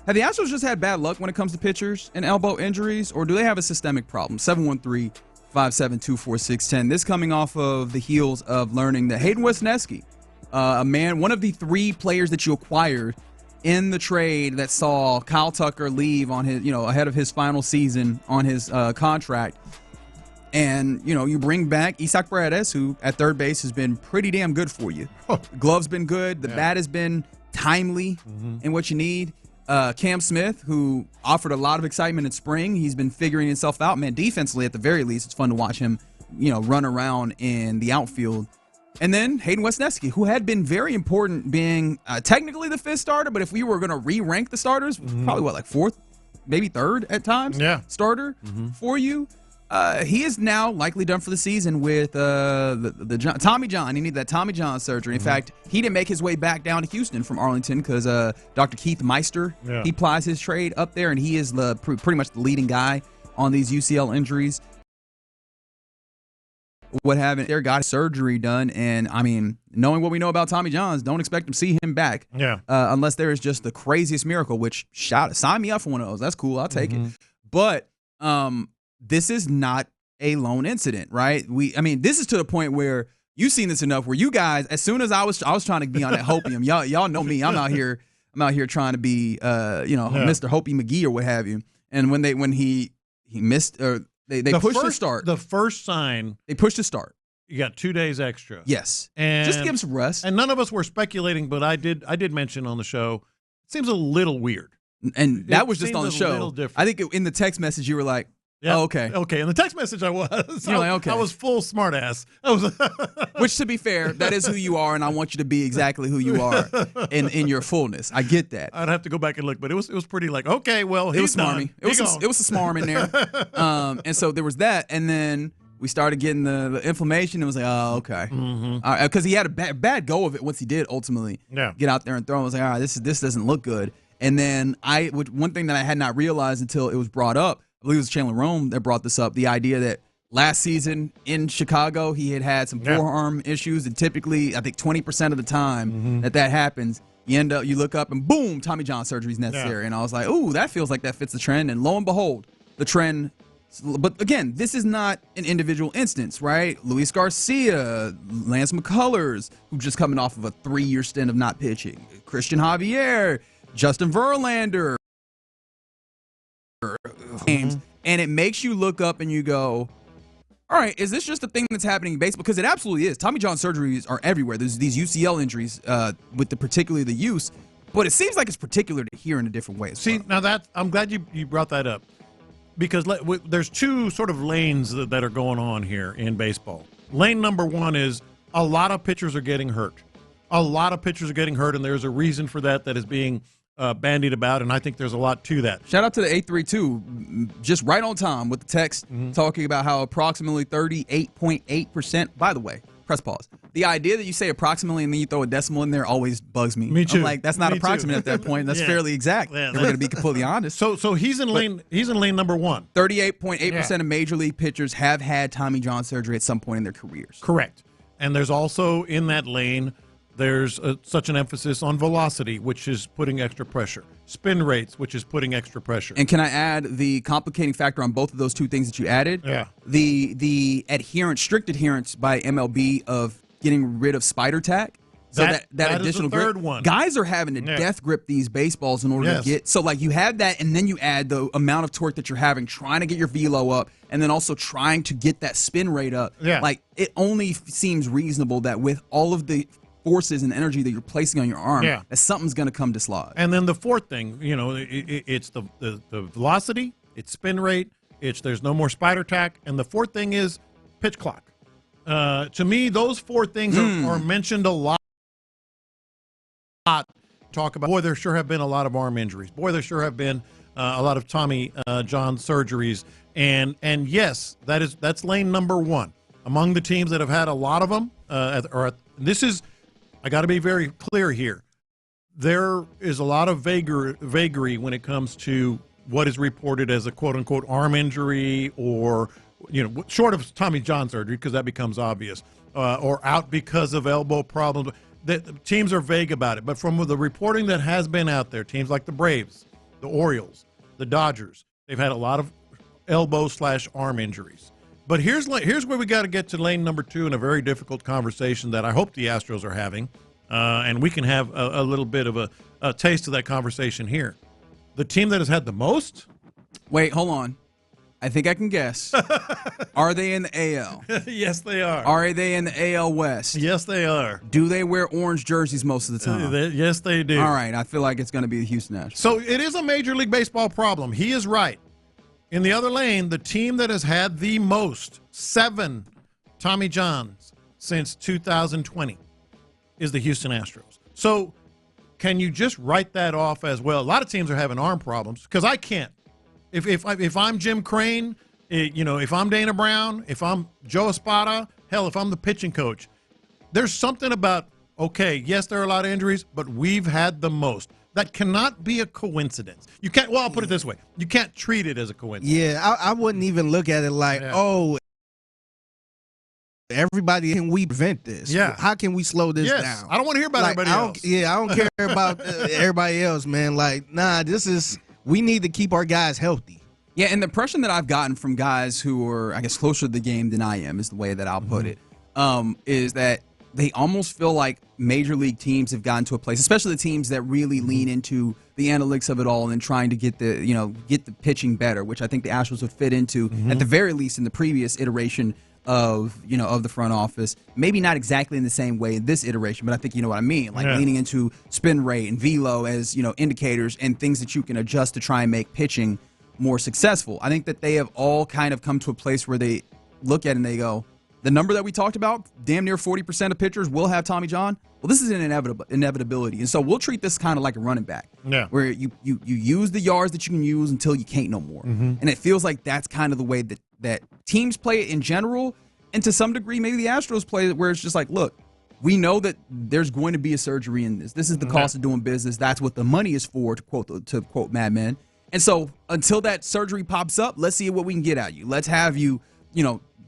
Have the Astros just had bad luck when it comes to pitchers and elbow injuries, or do they have a systemic problem? 713-572-4610. This coming off of the heels of learning that Hayden Wesneski, one of the 3 players that you acquired in the trade that saw Kyle Tucker leave on his, ahead of his final season on his contract. And, you bring back Isaac Paredes, who at third base has been pretty damn good for you. Glove's been good. The bat has been timely in what you need. Cam Smith, who offered a lot of excitement in spring. He's been figuring himself out. Man, defensively, at the very least, it's fun to watch him, run around in the outfield. And then Hayden Wesneski, who had been very important being technically the 5th starter, but if we were going to re-rank the starters, probably, 4th, maybe 3rd at times starter for you. He is now likely done for the season with the Tommy John. He needed that Tommy John surgery. In fact, he didn't make his way back down to Houston from Arlington because Dr. Keith Meister, he plies his trade up there, and he is pretty much the leading guy on these UCL injuries. What happened there, got surgery done, and I mean, knowing what we know about Tommy Johns, don't expect to see him back unless there is just the craziest miracle, which sign me up for one of those. That's cool. I'll take it. But this is not a lone incident, right? This is to the point where you've seen this enough where you guys, as soon as I was trying to be on that hopium, y'all know me. I'm out here trying to be Mr. Hopi McGee or what have you. And when he missed they pushed the start. The first sign. They pushed the start. You got 2 days extra. Yes. And just to give him some rest. And none of us were speculating, but I did mention on the show, it seems a little weird. And that was just on the show. I think in the text message you were like, oh, okay. Okay. In the text message I was. You're like, okay. I was full smartass. Which, to be fair, that is who you are, and I want you to be exactly who you are in your fullness. I get that. I'd have to go back and look, but it was pretty like, okay, well, it was smarmy. It was a smarm in there. And so there was that, and then we started getting the inflammation. It was like, oh, okay. Because he had a bad go of it once he did ultimately get out there and throw. I was like, all right, this doesn't look good. And then one thing that I had not realized until it was brought up, I believe it was Chandler Rome that brought this up, the idea that last season in Chicago, he had some forearm issues, and typically, I think 20% of the time that happens, you look up and boom, Tommy John surgery is necessary. And I was like, ooh, that feels like that fits the trend. And lo and behold, the trend. But again, this is not an individual instance, right? Luis Garcia, Lance McCullers, who's just coming off of a 3-year stint of not pitching, Christian Javier, Justin Verlander. And it makes you look up and you go, all right, is this just a thing that's happening in baseball? Because it absolutely is. Tommy John surgeries are everywhere. There's these UCL injuries with particularly the use, but it seems like it's particular to here in a different way. See, now I'm glad you brought that up, because there's 2 sort of lanes that are going on here in baseball. Lane number 1 is a lot of pitchers are getting hurt. A lot of pitchers are getting hurt, and there's a reason for that is being bandied about, and I think there's a lot to that. Shout out to the 832, just right on time with the text talking about how approximately 38.8%, by the way, press pause. The idea that you say approximately and then you throw a decimal in there always bugs me. Me too. I'm like, that's not approximate at that point. That's fairly exact. We're going to be completely honest. So he's in lane number 1. 38.8% of major league pitchers have had Tommy John surgery at some point in their careers. Correct. And there's also in that lane, there's such an emphasis on velocity, which is putting extra pressure. Spin rates, which is putting extra pressure. And can I add the complicating factor on both of those 2 things that you added? Yeah. The strict adherence by MLB of getting rid of spider tack. So that additional is the third grip. one. Guys are having to death grip these baseballs in order to get. So like you have that, and then you add the amount of torque that you're having, trying to get your velo up, and then also trying to get that spin rate up. Yeah. Like it only seems reasonable that with all of the forces and energy that you're placing on your arm, that something's going to come dislodge. And then the 4th thing, it's the velocity, it's spin rate, there's no more spider tack, and the 4th thing is pitch clock. To me, those 4 things are mentioned a lot. Talk about, boy, there sure have been a lot of arm injuries. Boy, there sure have been a lot of Tommy John surgeries. And yes, that's lane number 1 among the teams that have had a lot of them. I got to be very clear here. There is a lot of vagary when it comes to what is reported as a quote-unquote arm injury, or short of Tommy John surgery, because that becomes obvious, or out because of elbow problems. The teams are vague about it. But from the reporting that has been out there, teams like the Braves, the Orioles, the Dodgers. They've had a lot of elbow/arm injuries. But here's where we got to get to lane number 2 in a very difficult conversation that I hope the Astros are having, and we can have a little bit of a taste of that conversation here. The team that has had the most? Wait, hold on. I think I can guess. Are they in the AL? Yes, they are. Are they in the AL West? Yes, they are. Do they wear orange jerseys most of the time? Yes, they do. All right, I feel like it's going to be the Houston Astros. So it is a Major League Baseball problem. He is right. In the other lane, the team that has had the most, 7 Tommy Johns since 2020, is the Houston Astros. So can you just write that off as, well, a lot of teams are having arm problems? Because I can't. If I'm Jim Crane, if I'm Dana Brown, if I'm Joe Espada, hell, if I'm the pitching coach, there's something about, okay, yes, there are a lot of injuries, but we've had the most. That cannot be a coincidence. You can't, well, I'll put it this way. You can't treat it as a coincidence. Yeah, I wouldn't even look at it like, oh, everybody, can we prevent this? Yeah. How can we slow this down? I don't want to hear about everybody else. I don't care about everybody else, man. Like, nah, we need to keep our guys healthy. Yeah, and the impression that I've gotten from guys who are, I guess, closer to the game than I am is the way that I'll put it, is that they almost feel like major league teams have gotten to a place, especially the teams that really lean into the analytics of it all and trying to get the pitching better, which I think the Astros would fit into at the very least in the previous iteration of the front office. Maybe not exactly in the same way in this iteration, but I think you know what I mean. Like leaning into spin rate and velo as indicators and things that you can adjust to try and make pitching more successful. I think that they have all kind of come to a place where they look at it and they go, the number that we talked about, damn near 40% of pitchers will have Tommy John. Well, this is an inevitability. And so we'll treat this kind of like a running back, where you use the yards that you can use until you can't no more. And it feels like that's kind of the way that teams play it in general. And to some degree, maybe the Astros play it where it's just like, look, we know that there's going to be a surgery in this. This is the cost of doing business. That's what the money is for, to quote Mad Men. And so until that surgery pops up, let's see what we can get out of you. Let's have you,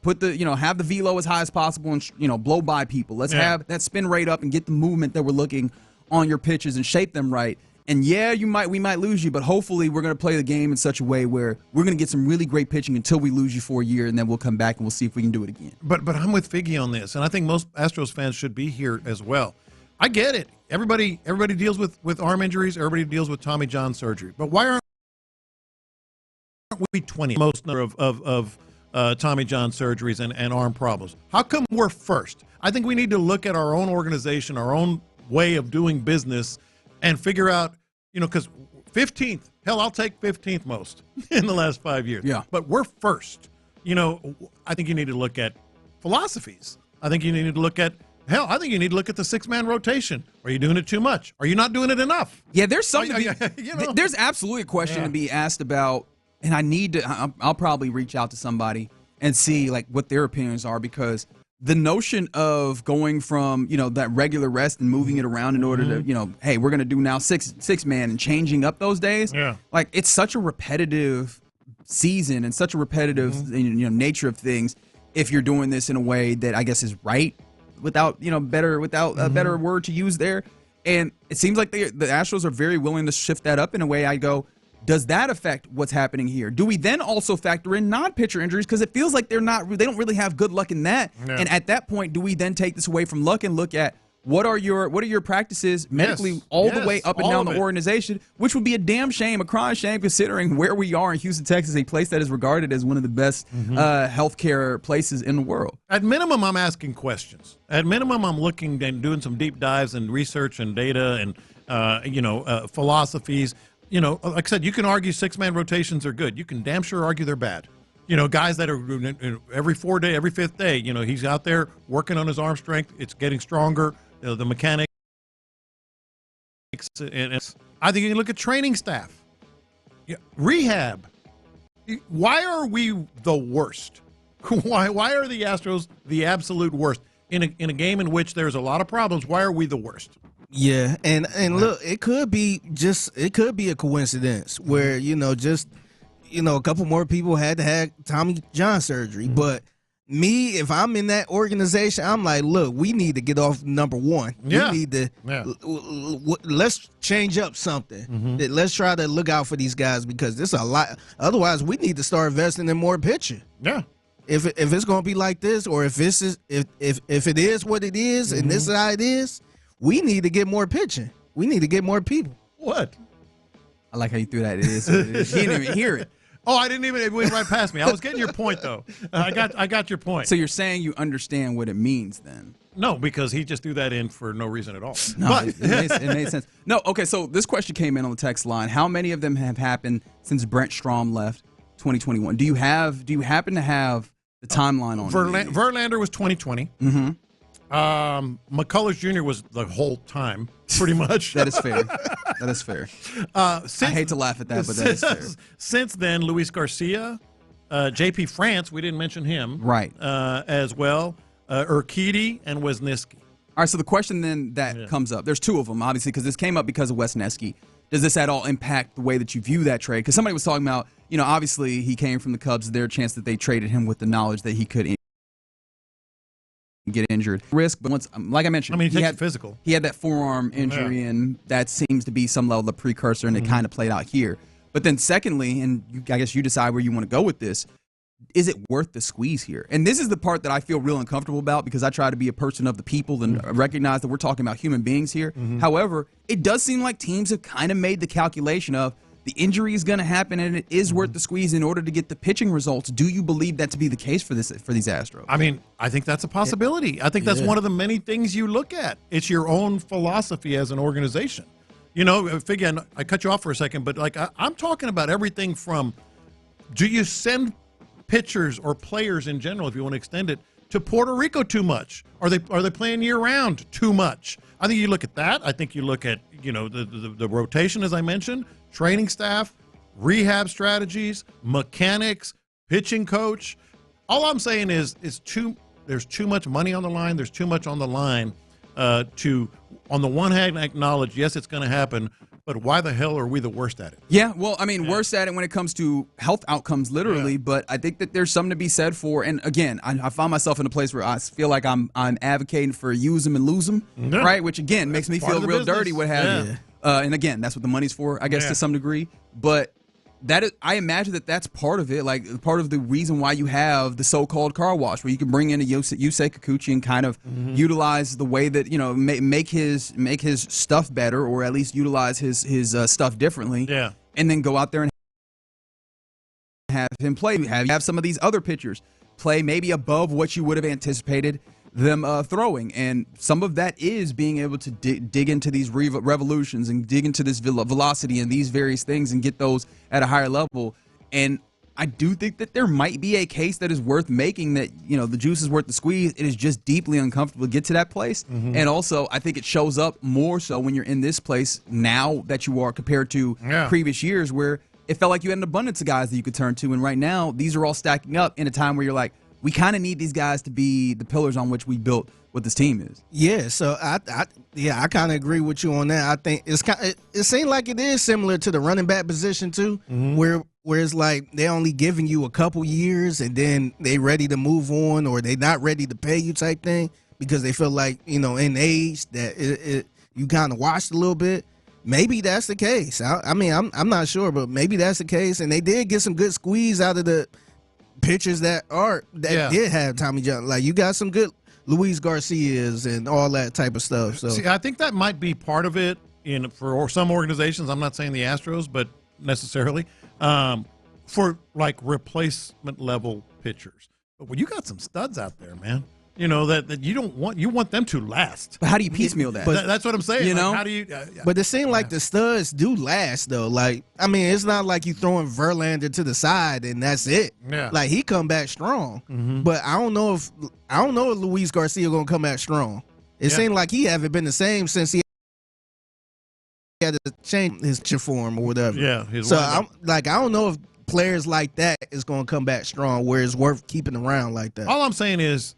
put the, have the velo as high as possible and, blow by people. Let's have that spin rate up and get the movement that we're looking on your pitches and shape them right. And we might lose you, but hopefully we're going to play the game in such a way where we're going to get some really great pitching until we lose you for a year, and then we'll come back and we'll see if we can do it again. But I'm with Figgy on this, and I think most Astros fans should be here as well. I get it. Everybody deals with arm injuries. Everybody deals with Tommy John surgery. But why aren't we 20 most number of Tommy John surgeries and arm problems? How come we're first? I think we need to look at our own organization, our own way of doing business, and figure out, because 15th, hell, I'll take 15th most in the last 5 years. Yeah. But we're first. I think you need to look at philosophies. I think you need to look at, I think you need to look at the 6-man rotation. Are you doing it too much? Are you not doing it enough? Yeah, there's something there's absolutely a question to be asked about. And I'll probably reach out to somebody and see like what their opinions are, because the notion of going from, that regular rest and moving it around in order to, hey, we're going to do now six man and changing up those days. Yeah. Like it's such a repetitive season and such a repetitive, nature of things. If you're doing this in a way that I guess is right without a better word to use there. And it seems like the Astros are very willing to shift that up in a way. I go, does that affect what's happening here? Do we then also factor in non-pitcher injuries? Because it feels like they don't really have good luck in that. No. And at that point, do we then take this away from luck and look at what are your practices medically all the way up and down the organization, which would be a damn shame, a crying shame, considering where we are in Houston, Texas, a place that is regarded as one of the best healthcare places in the world. At minimum, I'm asking questions. At minimum, I'm looking and doing some deep dives and research and data and philosophies. Like I said, you can argue 6-man rotations are good. You can damn sure argue they're bad. Guys that are every 5th day, he's out there working on his arm strength. It's getting stronger. The mechanics. And I think you can look at training staff. Rehab. Why are we the worst? Why are the Astros the absolute worst? In a game in which there's a lot of problems, why are we the worst? Yeah, and look, it could be a coincidence where a couple more people had to have Tommy John surgery, but me, if I'm in that organization, I'm like, look, we need to get off number one. Yeah. We need to let's change up something. Let's try to look out for these guys because this is a lot. Otherwise, we need to start investing in more pitching. Yeah. If it's going to be like this, or if this is if it is what it is, and this is how it is, we need to get more pitching. We need to get more people. What? I like how you threw that. It is. He didn't even hear it. Oh, I didn't even. It went right past me. I was getting your point, though. I got your point. So you're saying you understand what it means, then? No, because he just threw that in for no reason at all. No, but it made sense. No, okay. So this question came in on the text line. How many of them have happened since Brent Strom left 2021? Do you happen to have the timeline on Verlander was 2020. McCullers Jr. was the whole time, pretty much. That is fair. That is fair. I hate to laugh at that, but that is fair. Since then, Luis Garcia, JP France, we didn't mention him, right? As well, Urquidy and Wisniewski. All right. So the question then that comes up, there's two of them, obviously, because this came up because of Wisniewski. Does this at all impact the way that you view that trade? Because somebody was talking about, obviously he came from the Cubs. Is there a chance that they traded him with the knowledge that he could get injured? Risk, but once, like I mentioned, he had physical. He had that forearm injury, and that seems to be some level of precursor, and it kind of played out here. But then secondly, and I guess you decide where you want to go with this, is it worth the squeeze here? And this is the part that I feel real uncomfortable about because I try to be a person of the people and recognize that we're talking about human beings here. However, it does seem like teams have kind of made the calculation of the injury is going to happen and it is worth the squeeze in order to get the pitching results. Do you believe that to be the case for these Astros? I think that's a possibility. I think that's one of the many things you look at. It's your own philosophy as an organization. Again, I cut you off for a second, but I'm talking about everything from, do you send pitchers or players in general, if you want to extend it, to Puerto Rico too much? Are they playing year round too much? I think you look at that. I think you look at the rotation, as I mentioned, training staff, rehab strategies, mechanics, pitching coach. All I'm saying is there's too much money on the line. There's too much on the line to, on the one hand, acknowledge, yes, it's going to happen, but why the hell are we the worst at it? Yeah, well, worst at it when it comes to health outcomes, literally, but I think that there's something to be said for, and again, I find myself in a place where I feel like I'm advocating for use them and lose them, right? Which, again, makes me feel real dirty, what have you. And again, that's what the money's for, I guess, to some degree. But I imagine that's part of it, like part of the reason why you have the so-called car wash, where you can bring in a Yusei Kikuchi and kind of utilize the way that make his stuff better, or at least utilize his stuff differently. Yeah, and then go out there and have him play. Have some of these other pitchers play maybe above what you would have anticipated them throwing, and some of that is being able to dig into these revolutions and dig into this velocity and these various things and get those at a higher level. And I do think that there might be a case that is worth making, that the juice is worth the squeeze. It is just deeply uncomfortable to get to that place, and also I think it shows up more so when you're in this place now that you are, compared to previous years where it felt like you had an abundance of guys that you could turn to, and right now these are all stacking up in a time where you're like, we kind of need these guys to be the pillars on which we built what this team is. Yeah, so I kind of agree with you on that. I think it seems like it is similar to the running back position too, where it's like they're only giving you a couple years and then they ready to move on, or they not ready to pay you type thing, because they feel like in age that you kind of washed a little bit. Maybe that's the case. I'm not sure, but maybe that's the case. And they did get some good squeeze out of the pitchers that did have Tommy John. Like, you got some good Luis Garcias and all that type of stuff. So see, I think that might be part of it for some organizations. I'm not saying the Astros, but necessarily for like replacement level pitchers. But when you got some studs out there, man, that you want them to last. But how do you piecemeal that? But that's what I'm saying. How do you? But it seems like the studs do last though. Like, it's not like you throwing Verlander to the side and that's it. Yeah. Like, he come back strong. But I don't know if Luis Garcia gonna come back strong. It seemed like he haven't been the same since he had to change his form or whatever. Yeah. I don't know if players like that is gonna come back strong where it's worth keeping around like that. All I'm saying is,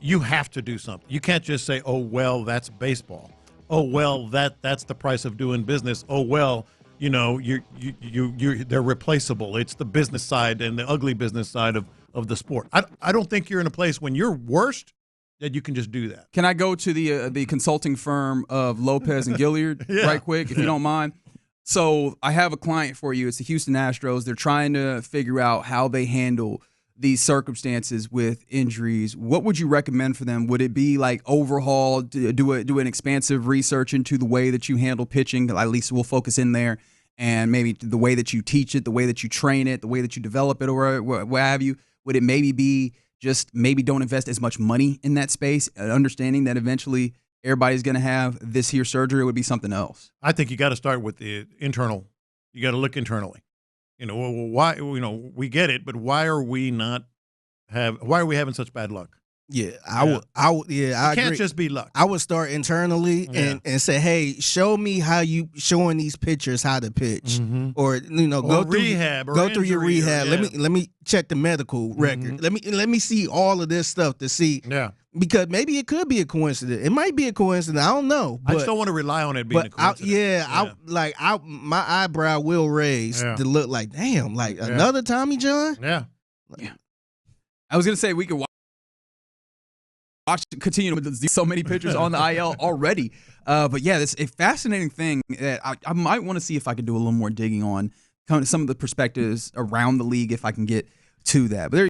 you have to do something. You can't just say, "Oh well, that's baseball." Oh well, that's the price of doing business. Oh well, they're replaceable. It's the business side and the ugly business side of the sport. I don't think you're in a place when you're worst that you can just do that. Can I go to the consulting firm of Lopez and Gilliard right quick, if you don't mind? So I have a client for you. It's the Houston Astros. They're trying to figure out how they handle these circumstances with injuries. What would you recommend for them? Would it be like overhaul, do an expansive research into the way that you handle pitching? At least we'll focus in there, and maybe the way that you teach it, the way that you train it, the way that you develop it, or what have you. Would it maybe be just maybe don't invest as much money in that space, understanding that eventually everybody's going to have this here surgery? It would be something else. I think you got to start with the internal. You got to look internally. Why? We get it, but why are we having such bad luck? Yeah, I It can't just be luck. I would start internally and say, hey, show me how you showing these pitchers how to pitch, or go through rehab, through your rehab. Let me check the medical record. Let me see all of this stuff to see. Yeah, because maybe it could be a coincidence. It might be a coincidence. I don't know. But, I just don't want to rely on it being a coincidence. My eyebrow will raise to look like, damn, like another Tommy John. Yeah. I was gonna say we could watch continue with so many pitchers on the IL already. But yeah, it's a fascinating thing that I might want to see if I could do a little more digging on some of the perspectives around the league if I can get to that. But there